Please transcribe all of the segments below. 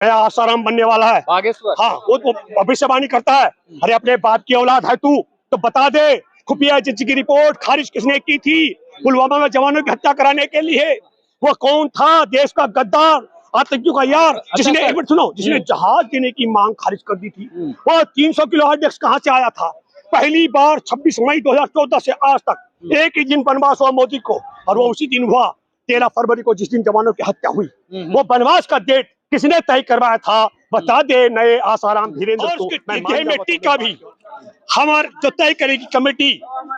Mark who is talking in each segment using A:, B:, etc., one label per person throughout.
A: नया आसाराम बनने वाला है
B: बागेश्वर।
A: हाँ, वो तो भविष्यवाणी करता है। अरे अपने बाप की औलाद है तू, तो बता दे खुफिया एजेंसी की रिपोर्ट खारिज किसने की थी पुलवामा में जवानों की हत्या कराने के लिए? वो कौन था? देश का गद्दार, आतंकियों का यार, जिसने एक मिनट सुनो, जिसने जहाज देने की मांग खारिज कर दी थी। वो 300 किलो हार्ड कहाँ से आया था? पहली बार 26 मई 2014 से आज तक एक ही दिन वनवास हुआ मोदी को, और वो उसी दिन हुआ 13 फरवरी को, जिस दिन जवानों की हत्या हुई। वो वनवास का डेट किसने तय करवाया था? बता दे नए आसाराम धीरेन्द्र मिट्टी का भी हमारे जो तय करेगी कमेटी,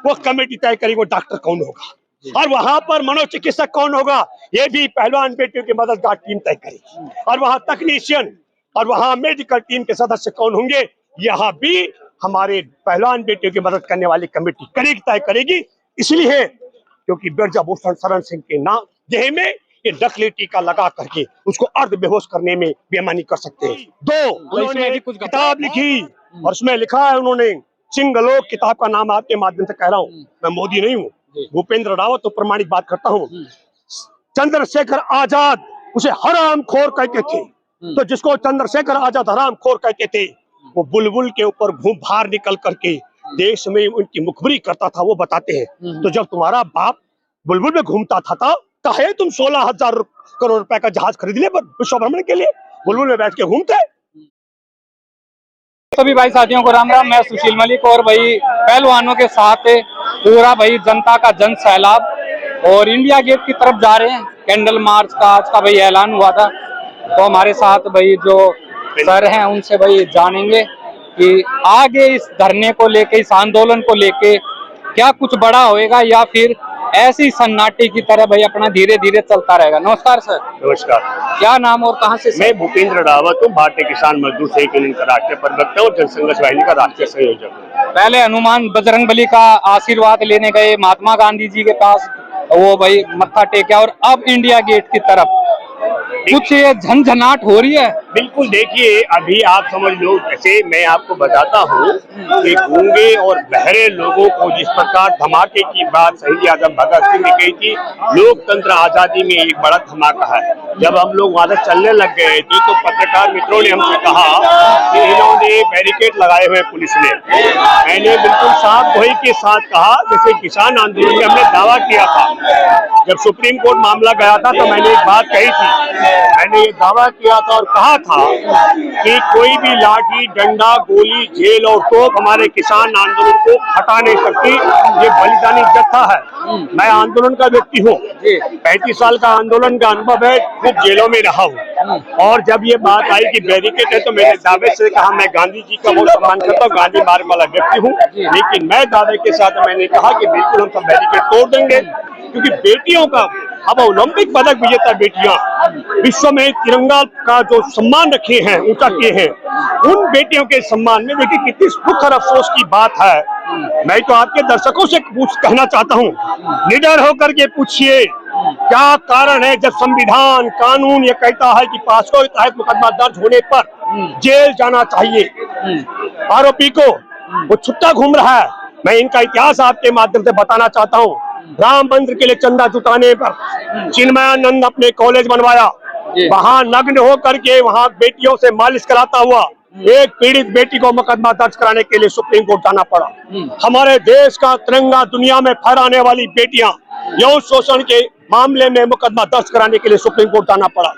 A: वो कमेटी तय करेगी वो डॉक्टर कौन होगा, और वहां पर मनोचिकित्सक कौन होगा, ये भी पहलवान बेटियों की मददगार टीम तय करेगी। और वहां तकनीशियन और वहां मेडिकल टीम के सदस्य कौन होंगे, यहाँ भी हमारे पहलवान बेटियों की मदद करने वाली कमेटी करेगी, तय करेगी। इसलिए क्योंकि ब्रजभूषण शरण सिंह के नाम देह में ये नकली टीका लगा करके उसको अर्ध बेहोश करने में बेईमानी कर सकते हैं। दो, उन्होंने एक किताब लिखी और उसमें लिखा है उन्होंने सिंगलोक, किताब का नाम आपके माध्यम से कह रहा हूँ, मैं मोदी नहीं हूँ, भूपेंद्र रावत तो प्रमाणिक बात करता हूँ। चंद्रशेखर आजाद उसे हराम खोर कहते थे, तो जिसको चंद्रशेखर आजाद हराम खोर कहते थे, वो बुलबुल के ऊपर घूम बाहर निकल करके देश में उनकी मुखबरी करता था, वो बताते हैं। तो जब तुम्हारा बाप बुलबुल में घूमता था कहे तुम 16,000 करोड़ रुपए का जहाज खरीद ले विश्व भ्रमण के लिए, बुलबुल में बैठ के घूमते।
B: सभी भाई साथियों को राम राम, मैं सुशील मलिक और भाई पहलवानों के साथ पूरा भाई जनता का जन सैलाब और इंडिया गेट की तरफ जा रहे हैं। कैंडल मार्च का आज का भाई ऐलान हुआ था, तो हमारे साथ भाई जो सर हैं उनसे भाई जानेंगे कि आगे इस धरने को लेके, इस आंदोलन को लेके क्या कुछ बड़ा होएगा या फिर ऐसी सन्नाटे की तरह भाई अपना धीरे धीरे चलता रहेगा। नमस्कार सर।
A: नमस्कार।
B: क्या नाम और कहां से?
A: मैं भूपेंद्र रावत हूँ, भारतीय किसान मजदूर संघ यूनियन का राष्ट्रीय प्रवक्ता और जनसंघर्ष वाहिनी का राष्ट्रीय संयोजक हूँ।
B: पहले हनुमान बजरंगबली का आशीर्वाद लेने गए महात्मा गांधी जी के पास, वो भाई मत्था टेका, और अब इंडिया गेट की तरफ कुछ ये झंझनाट हो रही है। बिल्कुल,
A: देखिए अभी आप समझ लो, जैसे मैं आपको बताता हूँ कि गूंगे और बहरे लोगों को जिस प्रकार धमाके की बात शहीद आजम भगत सिंह ने कही थी, लोकतंत्र आजादी में एक बड़ा धमाका है। जब हम लोग वहां से चलने लग गए थे तो पत्रकार मित्रों ने हमसे कहा कि इन्होंने बैरिकेड लगाए हुए पुलिस ने। मैंने बिल्कुल साफ गोई के साथ कहा, जैसे किसान आंदोलन में हमने दावा किया था, जब सुप्रीम कोर्ट मामला गया था तो मैंने एक बात कही थी, मैंने ये दावा किया था और कहा था कि कोई भी लाठी, डंडा, गोली, जेल और तोप हमारे किसान आंदोलन को हटा नहीं सकती। ये बलिदानी जत्था है। मैं आंदोलन का व्यक्ति हूँ, 35 साल का आंदोलन का अनुभव है, खूब जेलों में रहा हूँ। और जब ये बात आई कि बैरिकेड है तो मैंने दावे से कहा मैं गांधी जी का बहुत सम्मान करता हूँ, गांधी मार्ग वाला व्यक्ति हूँ, लेकिन मैं दावे के साथ मैंने कहा कि बिल्कुल हम सब बैरिकेड तोड़ देंगे, क्योंकि बेटियों का, अब ओलंपिक पदक विजेता बेटियां विश्व में तिरंगा का जो सम्मान रखे हैं, ऊंचा किए हैं, उन बेटियों के सम्मान में देखिए कितनी दुख और अफसोस की बात है। मैं तो आपके दर्शकों से कहना चाहता हूं, निडर होकर के पूछिए क्या कारण है जब संविधान कानून ये कहता है कि पॉक्सो के तहत मुकदमा दर्ज होने पर जेल जाना चाहिए आरोपी को, वो छुट्टा घूम रहा है। मैं इनका इतिहास आपके माध्यम से बताना चाहता हूँ। राम मंदिर के लिए चंदा जुटाने पर चिन्मयानंद अपने कॉलेज बनवाया, वहां नग्न होकर के वहां बेटियों से मालिश कराता हुआ एक पीड़ित बेटी को मुकदमा दर्ज कराने के लिए सुप्रीम कोर्ट जाना पड़ा। हमारे देश का तिरंगा दुनिया में फहराने वाली बेटियां यौन शोषण के मामले में मुकदमा दर्ज कराने के लिए सुप्रीम कोर्ट जाना पड़ा।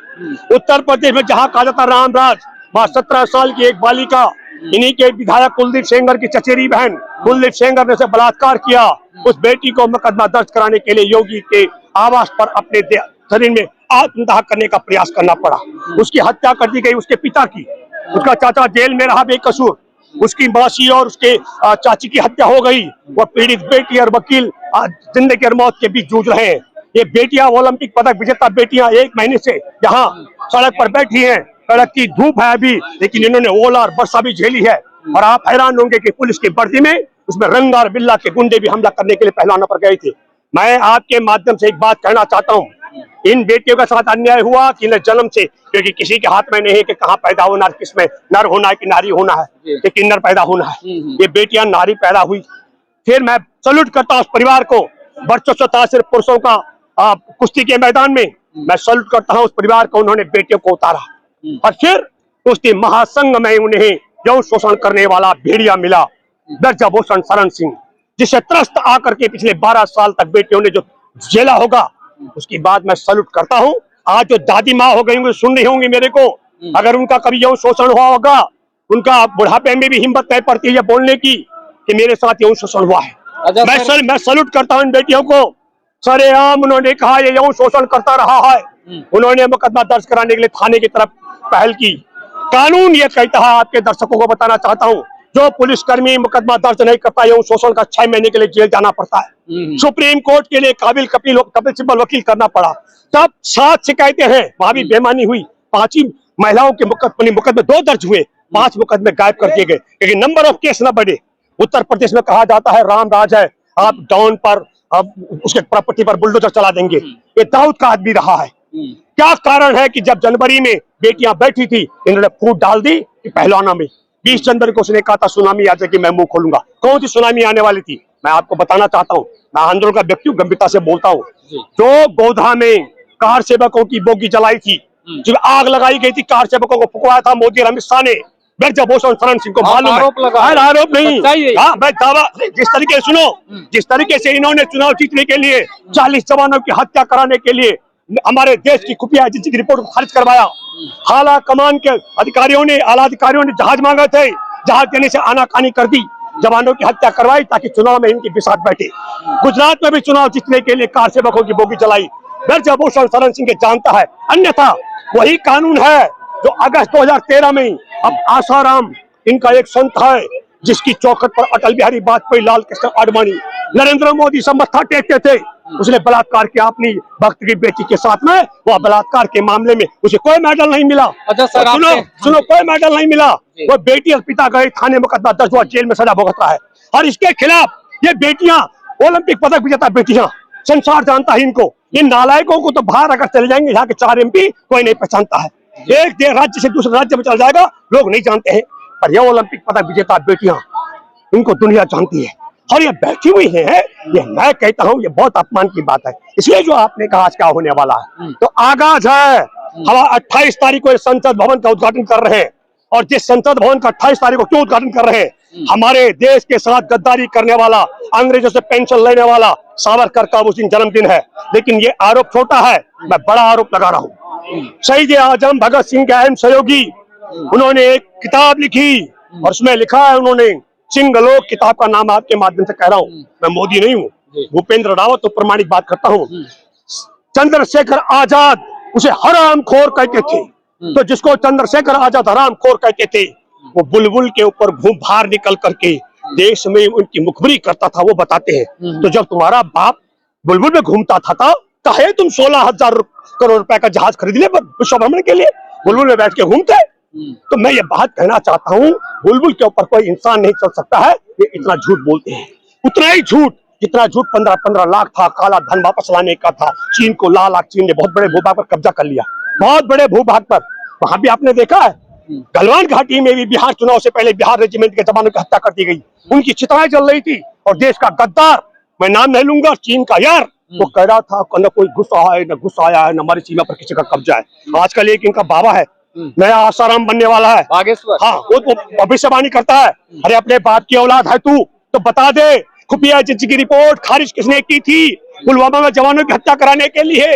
A: उत्तर प्रदेश में जहाँ कहा जाता रामराज, वहाँ 17 साल की एक बालिका, इन्हीं के विधायक कुलदीप सेंगर की चचेरी बहन कुलदीप सेंगर ने उसे बलात्कार किया। उस बेटी को मुकदमा दर्ज कराने के लिए योगी के आवास पर अपने शरीर में आत्मदाह करने का प्रयास करना पड़ा। उसकी हत्या कर दी गई, उसके पिता की। उसका चाचा जेल में रहा बेकसूर, उसकी मौसी और उसके चाची की हत्या हो गई। वह पीड़ित बेटी और वकील जिंदगी और मौत के बीच जूझ रहे हैं। ये बेटियां ओलंपिक पदक विजेता बेटियां 1 महीने से यहाँ सड़क पर बैठी हैं। सड़क की धूप है अभी, लेकिन इन्होंने ओला और वर्षा भी झेली है। और आप हैरान होंगे कि पुलिस की वर्दी में उसमें रंगा और बिल्ला के गुंडे भी हमला करने के लिए पहलवानों पर गए थे। मैं आपके माध्यम से एक बात कहना चाहता हूँ, इन बेटियों के साथ अन्याय हुआ कि न जन्म से, क्योंकि किसी के हाथ में नहीं है कि कहाँ पैदा होना, किसमें नर होना है कि नारी होना है, कि किन्नर पैदा होना है। ये बेटियां नारी पैदा हुई। फिर मैं सल्यूट करता हूँ उस परिवार को, वर्चस्वता सिर्फ पुरुषों का कुश्ती के मैदान में, मैं सल्यूट करता हूँ उस परिवार को, उन्होंने बेटियों को उतारा। और फिर उसके महासंघ में उन्हें यौन शोषण करने वाला भेड़िया मिला, ब्रजभूषण शरण सिंह, जिसे त्रस्त आकर के पिछले 12 साल तक बेटियों ने जो झेला होगा, उसकी बात मैं सैल्यूट करता हूँ। आज जो दादी माँ हो गई होंगी, सुन रही होंगी मेरे को, अगर उनका कभी यौन शोषण हुआ होगा, उनका बुढ़ापे में भी हिम्मत नहीं पड़ती है बोलने की कि मेरे साथ यौन शोषण हुआ है। मैं सैल्यूट करता हूँ इन बेटियों को। सरेआम उन्होंने कहा ये यौन शोषण करता रहा है, उन्होंने मुकदमा दर्ज कराने के लिए थाने की तरफ पहल की। कानून ये कहता है, आपके दर्शकों को बताना चाहता हूँ, जो पुलिसकर्मी मुकदमा दर्ज नहीं करता यौन शोषण का 6 महीने के लिए जेल जाना पड़ता है। सुप्रीम कोर्ट के लिए कपिल सिब्बल वकील करना पड़ा। तब 7 शिकायतें हैं, वहां भी बेईमानी हुई। 5 ही महिलाओं के मुकदमे 2 दर्ज हुए, 5 मुकदमे गायब कर दिए गए, लेकिन नंबर ऑफ केस न बढ़े। उत्तर प्रदेश में कहा जाता है राम राज है, आप डाउन पर अब उसके प्रॉपर्टी पर बुलडोजर चला देंगे। ये दाऊद का आदमी रहा है। क्या कारण है कि जब जनवरी में बेटियां बैठी थी, इन्होंने फूट डाल दी कि पहलवाना में 20 जनवरी को उसने कहा था सुनामी आ जाएगी, मैं मुंह खोलूंगा। कौन सी सुनामी आने वाली थी? मैं आपको बताना चाहता हूँ, मैं आंदोलन का व्यक्ति हूँ, गंभीरता से बोलता हूँ। जो गोधा में कार सेवकों की बोगी जलाई थी, जो आग लगाई गई थी, कार सेवकों को फुकवाया था मोदी और अमित शाह ने, ब्रजभूषण शरण सिंह को मालूम है। आरोप नहीं, हाँ मैं दावा, जिस तरीके सुनो, जिस तरीके से इन्होंने चुनाव जीतने के लिए 40 जवानों की हत्या कराने के लिए हमारे देश की खुफिया एजेंसी की रिपोर्ट को खारिज करवाया। आला कमान के अधिकारियों ने, आला अधिकारियों ने जहाज मांगे थे, जहाज देने से आनाकानी कर दी, जवानों की हत्या करवाई ताकि चुनाव में इनके बिसात बैठे। गुजरात में भी चुनाव जीतने के लिए कार सेवकों की बोगी जलाई, ब्रजभूषण शरण सिंह के जानता है। अन्यथा वही कानून है जो अगस्त 2013 में अब आसाराम, इनका एक संत है जिसकी चौखट पर अटल बिहारी वाजपेयी, लाल कृष्ण आडवाणी, नरेंद्र मोदी सब मत्था टेकते थे, उसने बलात्कार किया अपनी भक्त की बेटी के साथ में। वह बलात्कार के मामले में उसे कोई मेडल नहीं मिला।
B: अच्छा सर,
A: सुनो कोई मेडल नहीं मिला। वो बेटी और पिता गए थाने, मुकदमा दर्ज हुआ, जेल में सजा भुगत रहा है। और इसके खिलाफ ये बेटियां, ओलंपिक पदक विजेता बेटियां, संसार जानता है इनको। इन नालायकों को तो बाहर अगर चले जाएंगे, यहाँ के 4 MP कोई नहीं पहचानता है। एक राज्य से दूसरे राज्य में चल जाएगा, लोग नहीं जानते हैं, पर ये ओलंपिक पदक विजेता बेटियां, इनको दुनिया जानती है। और ये बैठी हुई है, ये मैं कहता हूँ ये बहुत अपमान की बात है। इसलिए जो आपने कहा आज क्या होने वाला है, तो आगाज है। हम 28 तारीख को संसद भवन का उद्घाटन कर रहे हैं, और जिस संसद भवन का 28 तारीख को क्यों उद्घाटन कर रहे हैं, हमारे देश के साथ गद्दारी करने वाला, अंग्रेजों से पेंशन लेने वाला सावरकर का उस दिन जन्मदिन है। लेकिन ये आरोप छोटा है, मैं बड़ा आरोप लगा रहा हूँ। शहीद आजम भगत सिंह के अहम सहयोगी, उन्होंने एक किताब लिखी और उसमें लिखा है उन्होंने, सिंहलोक किताब का नाम आपके माध्यम से कह रहा हूँ, मैं मोदी नहीं हूँ, भूपेंद्र रावत तो प्रमाणिक बात करता हूँ। चंद्रशेखर आजाद उसे हरामखोर कहते थे, तो जिसको चंद्रशेखर आजाद हरामखोर कहते थे, वो बुलबुल के ऊपर घूम बाहर निकल करके देश में उनकी मुखबिरी करता था, वो बताते हैं। तो जब तुम्हारा बाप बुलबुल में घूमता था, कहे तुम 16,000 करोड़ रुपए का जहाज खरीद ले विश्व भ्रमण के लिए, बुलबुल में बैठ के घूमते। तो मैं ये बात कहना चाहता हूँ, बुलबुल के ऊपर कोई इंसान नहीं चल सकता है। ये इतना झूठ बोलते हैं, उतना ही झूठ जितना झूठ 15-15 लाख था काला धन वापस लाने का था। चीन को लाख चीन ने बहुत बड़े भूभाग पर कब्जा कर लिया, बहुत बड़े भूभाग पर। वहां भी आपने देखा है, गलवान घाटी में भी बिहार चुनाव से पहले बिहार रेजिमेंट के जवानों की हत्या कर दी गई, उनकी चिताएं जल रही थी। और देश का गद्दार, मैं नाम नहीं लूंगा, चीन का यार, वो कह रहा था न कोई गुस्सा है, न गुस्सा आया है, न हमारी सीमा पर किसी का कब्जा है। आजकल एक इनका बाबा है, नया आसाराम बनने वाला है, हाँ, वो तो भविष्यवाणी करता है। अरे अपने बाप की औलाद है तू, तो बता दे खुफिया एजेंसी की रिपोर्ट खारिज किसने की थी पुलवामा में जवानों की हत्या कराने के लिए?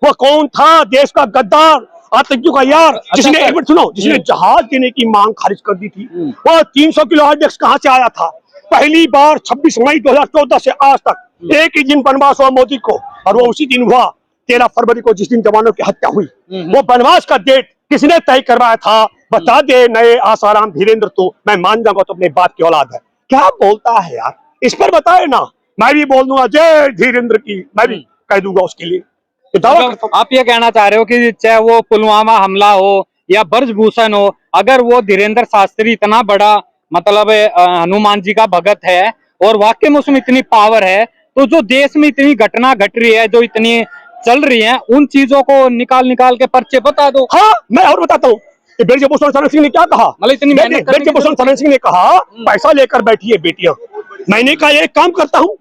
A: वो कौन था? देश का गद्दार, आतंकियों का यार, जिसने एक मिनट सुनो, जिसने जहाज देने की मांग खारिज कर दी थी। वो 300 किलो ऑर्डिनक्स कहाँ से आया था? पहली बार 26 मई 2014 से आज तक एक ही दिन वनवास हुआ मोदी को, और वो उसी दिन हुआ 13 फरवरी को, जिस दिन जवानों की हत्या हुई। वो वनवास का डेट किसने तय करवाया था? बता दे नए आसाराम धीरेन्द्र, तो मैं मान जाऊंगा तो अपने बाप की औलाद है। क्या बोलता है यार, इस पर बताए ना, मैं भी बोल दूंगा जय धीरेन्द्र की, मैं भी कह दूंगा उसके लिए।
B: तो आप ये कहना चाह रहे हो कि चाहे वो पुलवामा हमला हो या ब्रजभूषण हो, अगर वो धीरेन्द्र शास्त्री इतना बड़ा मतलब हनुमान जी का भगत है और वाकई में उसमें इतनी पावर है, तो जो देश में इतनी घटना घट रही है, जो इतनी चल रही है, उन चीजों को निकाल के पर्चे बता दो।
A: हाँ, मैं और बताता हूँ। ब्रजभूषण शरण सिंह ने क्या कहा?
B: मतलब इतनी मेहनत करने की
A: ब्रजभूषण शरण सिंह ने कहा पैसा लेकर बैठी है बेटियां। मैंने कहा एक काम करता हूँ,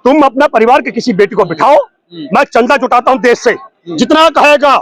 A: तुम अपना परिवार के किसी बेटी को बिठाओ, मैं चंदा जुटाता हूँ देश से, जितना कहेगा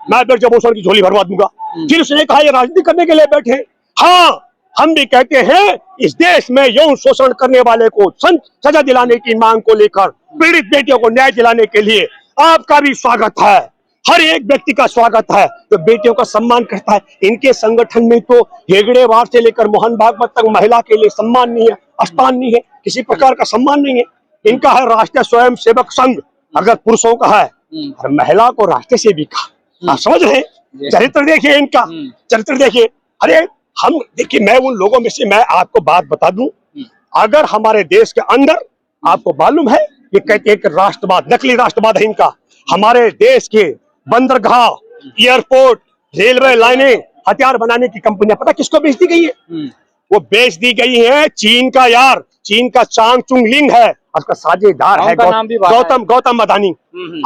A: मैं ब्रजभूषण की झोली भरवा दूंगा। फिर उसने कहा ये राजनीति करने के लिए बैठे हैं। हाँ, हम भी कहते हैं इस देश में यौन शोषण करने वाले को सजा दिलाने की मांग को लेकर, पीड़ित बेटियों को न्याय दिलाने के लिए आपका भी स्वागत है, हर एक व्यक्ति का स्वागत है जो बेटियों का सम्मान करता है। इनके संगठन में तो हेगड़ेवार से लेकर मोहन भागवत तक महिला के लिए सम्मान नहीं है, स्थान नहीं है, किसी प्रकार का सम्मान नहीं है। इनका है राष्ट्रीय स्वयं सेवक संघ, अगर पुरुषों का है, और महिला को राष्ट्रीय सेविका। आप समझ रहे हैं? चरित्र देखिए इनका, चरित्र देखिए। अरे हम देखिए, मैं उन लोगों में से, मैं आपको बात बता दूं, अगर हमारे देश के अंदर, आपको मालूम है ये कहते हैं कि राष्ट्रवाद, नकली राष्ट्रवाद है इनका। हमारे देश के बंदरगाह, एयरपोर्ट, रेलवे लाइनें, हथियार बनाने की कंपनियां पता किसको बेच दी गई है? वो बेच दी गई है चीन का यार, चीन का चांग चुंग लिंग है, उसका साझेदार है गौतम अदानी।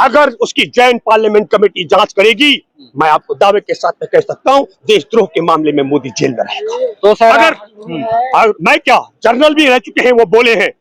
A: अगर उसकी जॉइंट पार्लियामेंट कमेटी जांच करेगी, मैं आपको दावे के साथ कह सकता हूं देशद्रोह के मामले में मोदी जेल में रहेगा।
B: तो सर
A: अगर मैं क्या, जनरल भी रह चुके हैं, वो बोले हैं,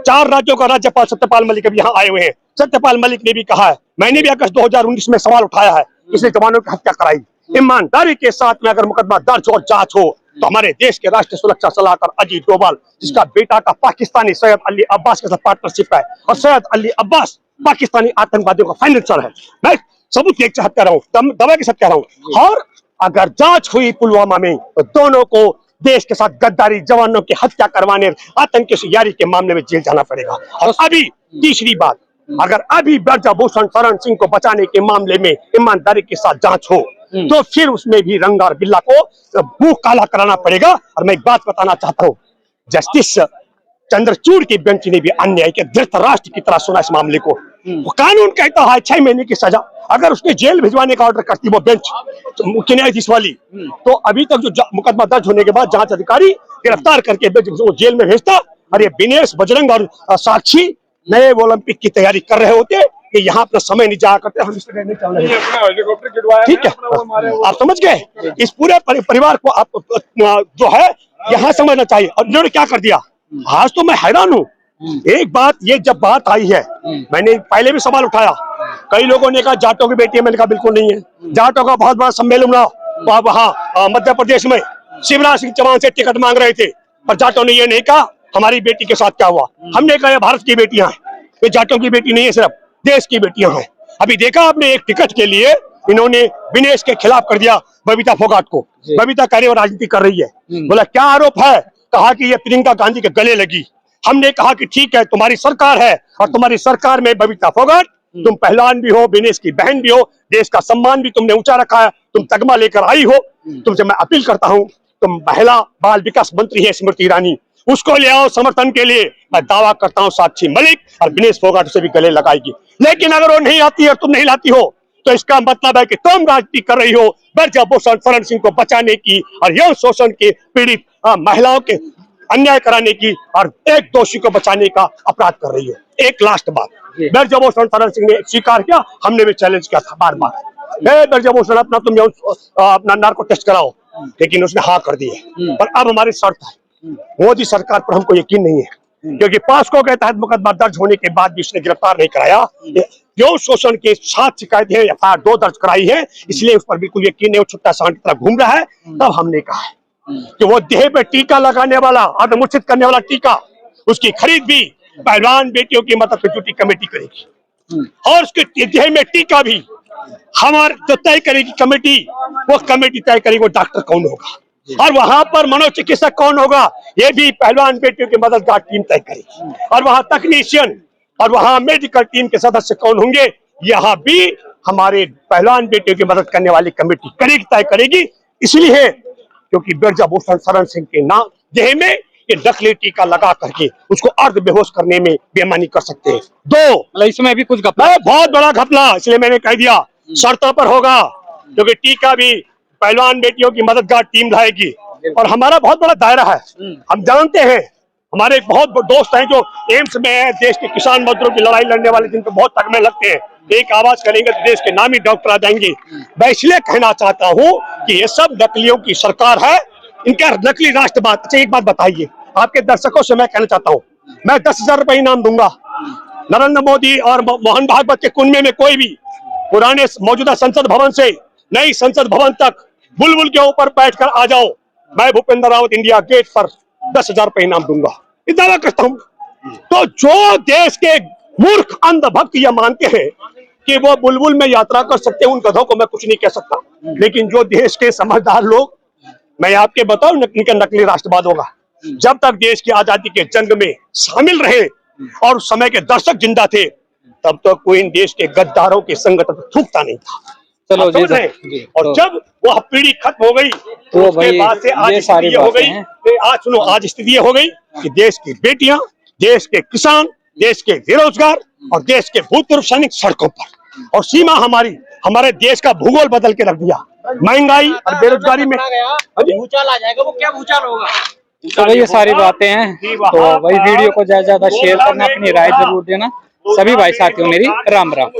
A: 4 राज्यों का राज्यपाल सत्यपाल मलिक अभी यहाँ आए हुए हैं। सत्यपाल मलिक ने भी कहा है, मैंने भी अगस्त 2019 में सवाल उठाया है, इसने जवानों की हत्या कराई। ईमानदारी के साथ में अगर मुकदमा दर्ज और जांच हो तो हमारे देश के राष्ट्रीय सुरक्षा सलाहकार अजीत डोभाल, जिसका बेटा का पाकिस्तानी सैयद अली अब्बास के साथ पार्टनरशिप है, और सैयद अली अब्बास पाकिस्तानी आतंकवादियों का फाइनेंसर है, मैं सबूत के साथ कह रहा हूँ, दवा के साथ कह रहा हूँ। और अगर जांच हुई पुलवामा में तो दोनों को देश के साथ गद्दारी, जवानों की हत्या करवाने, आतंकी से यारी के मामले में जेल जाना पड़ेगा। और अभी तीसरी बात, अगर अभी ब्रजभूषण शरण सिंह को बचाने के मामले में ईमानदारी के साथ जांच हो तो फिर उसमें भी रंगा और बिल्ला को मुंह काला कराना पड़ेगा। और मैं एक बात बताना चाहता हूँ, जस्टिस चंद्रचूड़ की बेंच ने भी अन्याय के धृतराष्ट्र की तरह सुना इस मामले को। वो कानून कहता है 6 महीने की सजा, अगर उसने जेल भिजवाने का ऑर्डर करती वो बेंच, तो मुख्य न्यायाधीश वाली, तो अभी तक जो मुकदमा दर्ज होने के बाद जांच अधिकारी गिरफ्तार करके वो जेल में भेजता। और ये दिनेश, बजरंग और साक्षी नए ओलंपिक की तैयारी कर रहे होते कि यहाँ अपना समय नहीं जाया करते, हम इसलिए नहीं चल रहे। ठीक है, आप समझ गए? इस पूरे परिवार को आप जो है यहाँ समझना चाहिए। और इन्होंने क्या कर दिया, आज तो मैं हैरान हूँ। एक बात, ये जब बात आई है, मैंने पहले भी सवाल उठाया, कई लोगों ने कहा जाटों की बेटी है, मैंने कहा बिल्कुल नहीं है। जाटों का बहुत बड़ा सम्मेलन हुआ वहाँ मध्य प्रदेश में, शिवराज सिंह चौहान से टिकट मांग रहे थे, पर जाटों ने ये नहीं कहा हमारी बेटी के साथ क्या हुआ। हमने कहा भारत की बेटियां हैं, ये जाटों की बेटी नहीं है, सिर्फ देश की बेटियां हैं। अभी देखा आपने, एक टिकट के लिए इन्होंने विनेश के खिलाफ कर दिया बबीता फोगाट को। बबीता कह रही है राजनीति कर रही है, बोला क्या आरोप है, कहा कि ये प्रियंका गांधी के गले लगी। हमने कहा कि ठीक है, तुम्हारी सरकार है और तुम्हारी सरकार में बबीता फोगाट, तुम पहलवान भी हो, विनेश की बहन भी हो, देश का सम्मान भी तुमने ऊंचा रखा है, तुम तगमा लेकर आई हो। तुमसे मैं अपील करता हूं, तुम महिला बाल विकास मंत्री है स्मृति ईरानी, उसको ले आओ समर्थन के लिए। मैं दावा करता हूं साक्षी मलिक और विनेश फोगाट से भी गले लगाएगी। लेकिन अगर वो नहीं आती है और तुम नहीं लाती हो तो इसका मतलब है कि तुम राजनीति कर रही हो ब्रजभूषण शरण सिंह को बचाने की और यौन शोषण के पीड़ित महिलाओं के अन्याय कराने की और एक दोषी को बचाने का अपराध कर रही हो। एक लास्ट बात, ब्रजभूषण शरण सिंह ने स्वीकार किया, हमने भी चैलेंज किया था बार बार, ब्रजभूषण अपना तुम अपना नार्को टेस्ट कराओ, लेकिन उसने हाँ कर दी है। पर अब हमारी शर्त है, मोदी सरकार पर हमको यकीन नहीं है, क्योंकि पास्को के तहत मुकदमा दर्ज होने के बाद भी इसने गिरफ्तार नहीं कराया। यौन शोषण के 7 शिकायतें FIR 2 दर्ज कराई है, इसलिए उस पर बिल्कुल यकीन नहीं, वो छुट्टा सांड की तरह घूम रहा है। तब हमने कहा है कि वो देह पे टीका लगाने वाला, आत्मूर्छित करने वाला टीका, उसकी खरीद भी पहलवान बेटियों की मदद से ड्यूटी कमेटी करेगी, और उसके देह में टीका भी हमारे जो तय करेगी कमेटी, वो कमेटी तय करेगी वो डॉक्टर कौन होगा, और वहां पर मनोचिकित्सक कौन होगा, ये भी पहलवान बेटियों की मददगार टीम तय करेगी, और वहां तकनीशियन और वहां मेडिकल टीम के सदस्य कौन होंगे, यहाँ भी हमारे पहलवान बेटियों की मदद करने वाली कमेटी तय करेगी। इसलिए क्योंकि ब्रजभूषण शरण सिंह के नाम देह में ये नकली टीका लगा करके उसको अर्ध बेहोश करने में बेईमानी कर सकते हैं। 2
B: इसमें भी कुछ घपला,
A: बहुत बड़ा घपला, इसलिए मैंने कह दिया शर्तों पर होगा, क्योंकि टीका भी पहलवान बेटियों की मददगार टीम लाएगी, और हमारा बहुत बड़ा दायरा है। हम जानते हैं, हमारे एक बहुत दोस्त हैं जो एम्स में है, देश के किसान मजदूरों की लड़ाई लड़ने वाले, जिनको बहुत तगमे लगते हैं, एक आवाज करेंगे तो देश के नामी डॉक्टर आ जाएंगे। मैं इसलिए कहना चाहता हूँ कि ये सब नकलियों की सरकार है, इनका नकली राष्ट्रवाद। अच्छा एक बात बताइए, आपके दर्शकों से मैं कहना चाहता हूँ, मैं 10,000 रुपए इनाम दूंगा, नरेंद्र मोदी और मोहन भागवत के कुनबे में कोई भी पुराने मौजूदा संसद भवन से नई संसद भवन तक बुलबुल के ऊपर बैठकर आ जाओ, मैं भूपेंद्र रावत इंडिया गेट पर 10,000 रुपए इनाम दूंगा, ये दावा करता हूं। तो जो देश के मूर्ख अंधभक्त यह मानते हैं कि वो बुलबुल में यात्रा कर सकते हैं, उन गधों को मैं कुछ नहीं कह सकता। लेकिन जो देश के समझदार लोग, मैं आपके बताऊं, इनका नकली राष्ट्रवाद होगा। जब तक देश की आजादी के जंग में शामिल रहे और उस समय के दर्शक जिंदा थे, तब तक कोई इन देश के गद्दारों के संगठन थूकता नहीं था।
B: चलो जी,
A: और
B: तो
A: जब वह पीढ़ी खत्म हो गई तो उसके बाद से आज स्थिति ये हो गई। आज सुनो, आज स्थिति ये हो गई कि देश की बेटियां, देश के किसान, देश के बेरोजगार और देश के भूतपूर्व सैनिक सड़कों पर, और सीमा हमारे देश का भूगोल बदल के रख दिया। महंगाई और बेरोजगारी में
C: भूचाल आ जाएगा। वो क्या भूचाल होगा?
B: तो भाई ये सारी बातें हैं। तो भाई वीडियो को ज्यादा शेयर करना, अपनी राय जरूर देना। सभी भाई साथियों मेरी राम राम।